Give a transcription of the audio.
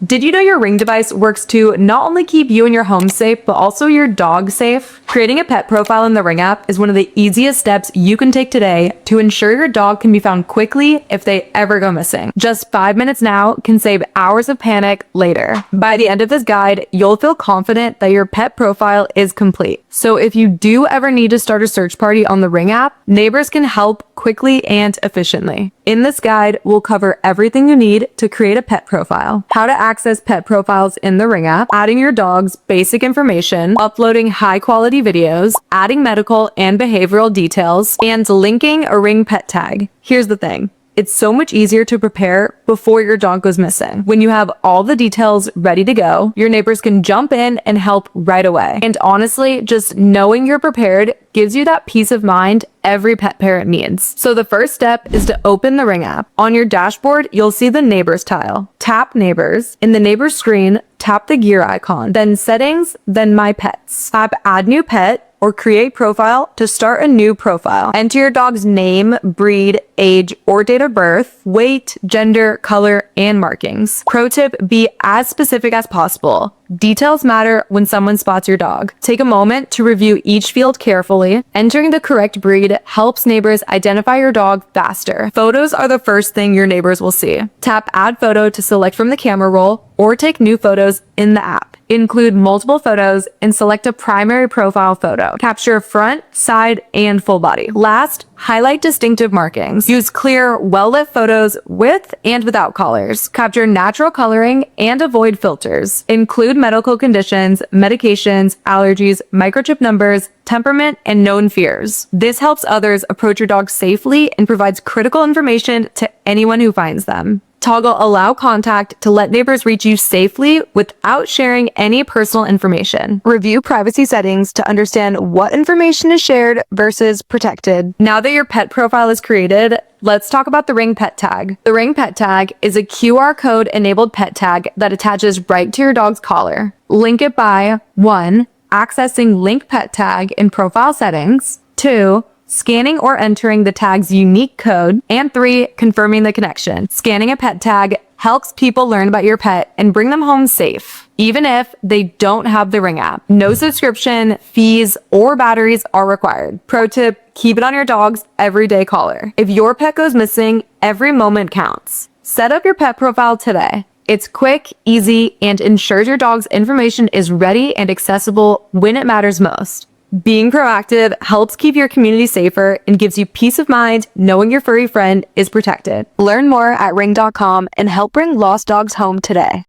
Did you know your Ring device works to not only keep you and your home safe, but also your dog safe? Creating a pet profile in the Ring app is one of the easiest steps you can take today to ensure your dog can be found quickly if they ever go missing. Just 5 minutes now can save hours of panic later. By the end of this guide, you'll feel confident that your pet profile is complete. So if you do ever need to start a search party on the Ring app, neighbors can help quickly and efficiently. In this guide, we'll cover everything you need to create a pet profile, how to access pet profiles in the Ring app, adding your dog's basic information, uploading high-quality videos, adding medical and behavioral details, and linking a Ring pet tag. Here's the thing. It's so much easier to prepare before your dog goes missing. When you have all the details ready to go, your neighbors can jump in and help right away. And honestly, just knowing you're prepared gives you that peace of mind every pet parent needs. So the first step is to open the Ring app. On your dashboard, you'll see the Neighbors tile. Tap Neighbors. In the Neighbors screen, tap the gear icon, then Settings, then My Pets. Tap Add New Pet or Create Profile to start a new profile. Enter your dog's name, breed, age, or date of birth, weight, gender, color, and markings. Pro tip, be as specific as possible. Details matter when someone spots your dog. Take a moment to review each field carefully. Entering the correct breed helps neighbors identify your dog faster. Photos are the first thing your neighbors will see. Tap Add Photo to select from the camera roll or take new photos in the app. Include multiple photos and select a primary profile photo. Capture front, side, and full body. Last, highlight distinctive markings. Use clear, well-lit photos with and without collars. Capture natural coloring and avoid filters. Include medical conditions, medications, allergies, microchip numbers, temperament, and known fears. This helps others approach your dog safely and provides critical information to anyone who finds them. Toggle Allow Contact to let neighbors reach you safely without sharing any personal information. Review privacy settings to understand what information is shared versus protected. Now that your pet profile is created, let's talk about the Ring pet tag. The Ring pet tag is a QR code enabled pet tag that attaches right to your dog's collar. Link it by 1. Accessing Link pet tag in profile settings, 2. Scanning or entering the tag's unique code, and 3, confirming the connection. Scanning a pet tag helps people learn about your pet and bring them home safe, even if they don't have the Ring app. No subscription, fees, or batteries are required. Pro tip, keep it on your dog's everyday collar. If your pet goes missing, every moment counts. Set up your pet profile today. It's quick, easy, and ensures your dog's information is ready and accessible when it matters most. Being proactive helps keep your community safer and gives you peace of mind knowing your furry friend is protected. Learn more at ring.com and help bring lost dogs home today.